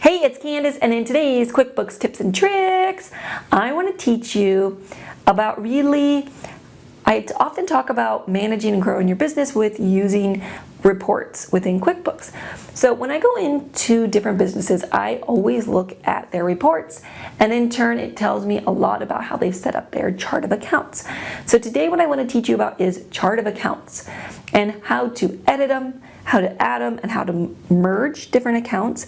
Hey, it's Candus, and in today's QuickBooks tips and tricks, I want to teach you about I often talk about managing and growing your business with using reports within QuickBooks. So when I go into different businesses, I always look at their reports, and in turn it tells me a lot about how they've set up their chart of accounts. So today what I want to teach you about is chart of accounts and how to edit them, how to add them, and how to merge different accounts,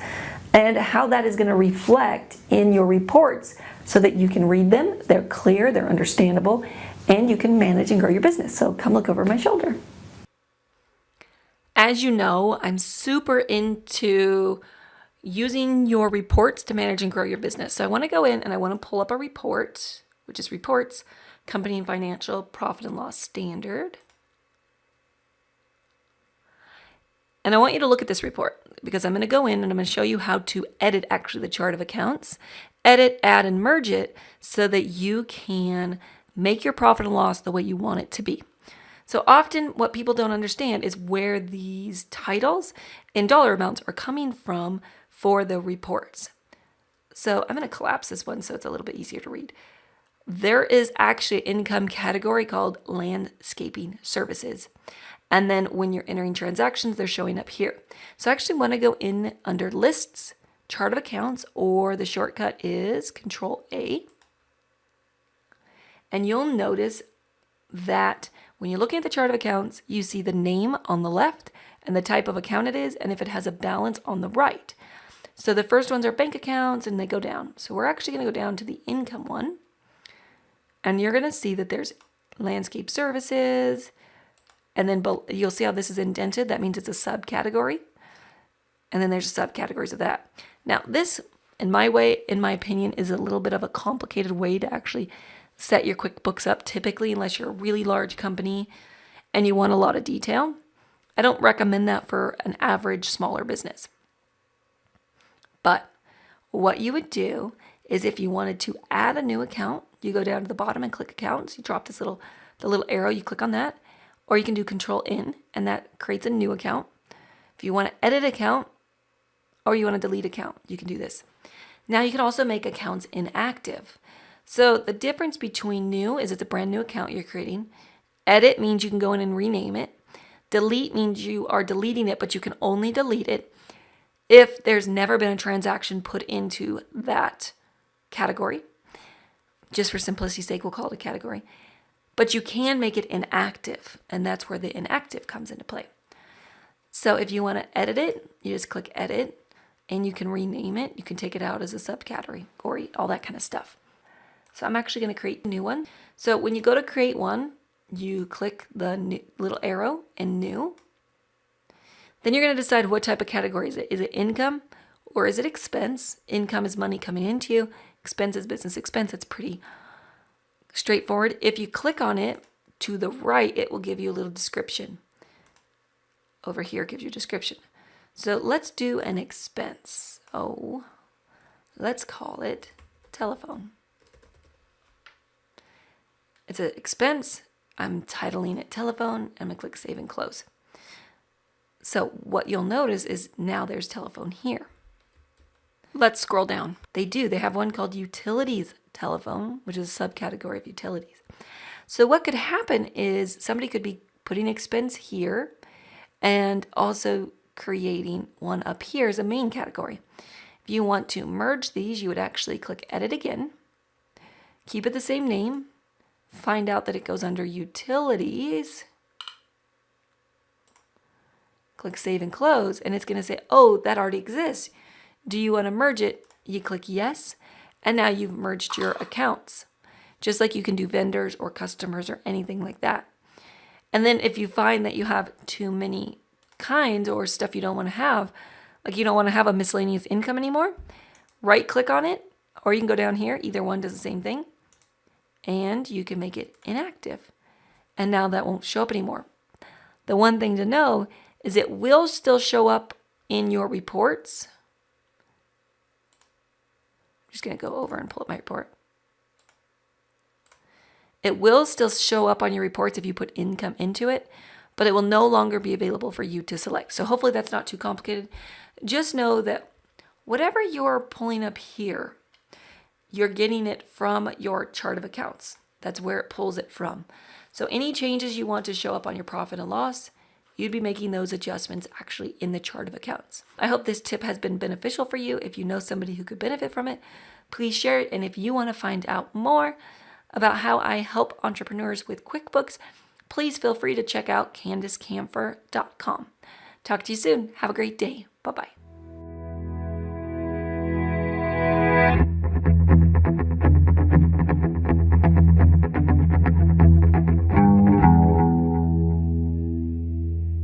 and how that is going to reflect in your reports so that you can read them, they're clear, they're understandable, and you can manage and grow your business. So come look over my shoulder. As you know, I'm super into using your reports to manage and grow your business. So I want to go in and I want to pull up a report, which is Reports, Company and Financial Profit and Loss Standard. And I want you to look at this report because I'm going to go in and I'm going to show you how to edit actually the chart of accounts, edit, add, and merge it so that you can make your profit and loss the way you want it to be. So often what people don't understand is where these titles and dollar amounts are coming from for the reports. So I'm going to collapse this one so it's a little bit easier to read. There is actually an income category called landscaping services. And then when you're entering transactions, they're showing up here. So I actually want to go in under lists, chart of accounts, or the shortcut is Control A. And you'll notice that when you're looking at the chart of accounts, you see the name on the left and the type of account it is, and if it has a balance on the right. So the first ones are bank accounts and they go down. So we're actually going to go down to the income one. And you're going to see that there's landscape services. And then you'll see how this is indented. That means it's a subcategory. And then there's subcategories of that. Now this, in my opinion, is a little bit of a complicated way to actually set your QuickBooks up, typically, unless you're a really large company and you want a lot of detail. I don't recommend that for an average smaller business. But what you would do is if you wanted to add a new account, you go down to the bottom and click accounts. You drop the little arrow, you click on that. Or you can do Control N, and that creates a new account. If you want to edit account, or you want to delete account, you can do this. Now you can also make accounts inactive. So the difference between new is it's a brand new account you're creating. Edit means you can go in and rename it. Delete means you are deleting it, but you can only delete it if there's never been a transaction put into that category. Just for simplicity's sake, we'll call it a category. But you can make it inactive, and that's where the inactive comes into play. So if you want to edit it, you just click edit, and you can rename it. You can take it out as a subcategory, or all that kind of stuff. So I'm actually going to create a new one. So when you go to create one, you click the new, little arrow and new. Then you're going to decide what type of category is it. Is it income or is it expense? Income is money coming into you. Expense is business expense. It's pretty straightforward. If you click on it to the right, it will give you a little description. Over here gives you a description. So let's do an expense. Oh, let's call it telephone. It's an expense. I'm titling it telephone. I'm going to click save and close. So what you'll notice is now there's telephone here. Let's scroll down. They have one called utilities telephone, which is a subcategory of utilities. So what could happen is somebody could be putting expense here and also creating one up here as a main category. If you want to merge these, you would actually click edit again, keep it the same name, find out that it goes under utilities, click save and close, and it's going to say, oh, that already exists. Do you want to merge it? You click yes. And now you've merged your accounts, just like you can do vendors or customers or anything like that. And then if you find that you have too many kinds or stuff you don't want to have, like you don't want to have a miscellaneous income anymore, right click on it, or you can go down here. Either one does the same thing. And you can make it inactive. And now that won't show up anymore. The one thing to know is it will still show up in your reports. I'm just going to go over and pull up my report. It will still show up on your reports if you put income into it, but it will no longer be available for you to select. So hopefully that's not too complicated. Just know that whatever you're pulling up here, you're getting it from your chart of accounts. That's where it pulls it from. So any changes you want to show up on your profit and loss, you'd be making those adjustments actually in the chart of accounts. I hope this tip has been beneficial for you. If you know somebody who could benefit from it, please share it. And if you want to find out more about how I help entrepreneurs with QuickBooks, please feel free to check out CandusCampfer.com. Talk to you soon. Have a great day. Bye-bye.